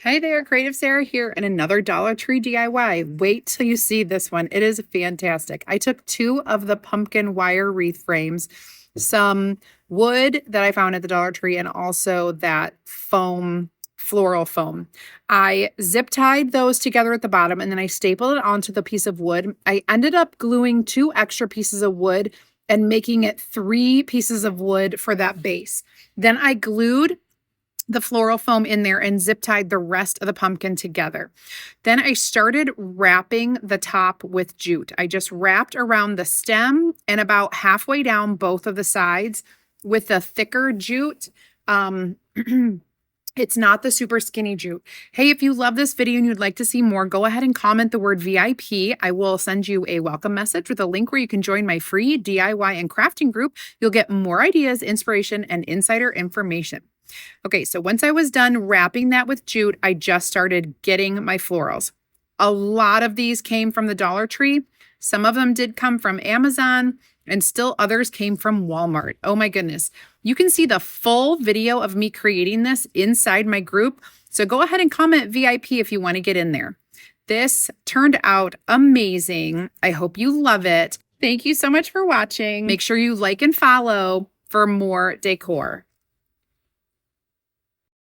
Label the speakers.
Speaker 1: Hi there, CreativeSarah here and another Dollar Tree DIY. Wait till you see this one. It is fantastic. I took 2 of the pumpkin wire wreath frames, some wood that I found at the Dollar Tree, and also that foam, floral foam. I zip tied those together at the bottom and then I stapled it onto the piece of wood. I ended up gluing 2 extra pieces of wood and making it 3 pieces of wood for that base. Then I glued the floral foam in there and zip tied the rest of the pumpkin together. Then I started wrapping the top with jute. I just wrapped around the stem and about halfway down both of the sides with the thicker jute. It's not the super skinny jute. Hey, if you love this video and you'd like to see more, go ahead and comment the word VIP. I will send you a welcome message with a link where you can join my free DIY and crafting group. You'll get more ideas, inspiration, and insider information. Okay, so once I was done wrapping that with jute, I just started getting my florals. A lot of these came from the Dollar Tree. Some of them did come from Amazon, and still others came from Walmart. Oh my goodness. You can see the full video of me creating this inside my group. So go ahead and comment VIP if you want to get in there. This turned out amazing. I hope you love it. Thank you so much for watching. Make sure you like and follow for more decor.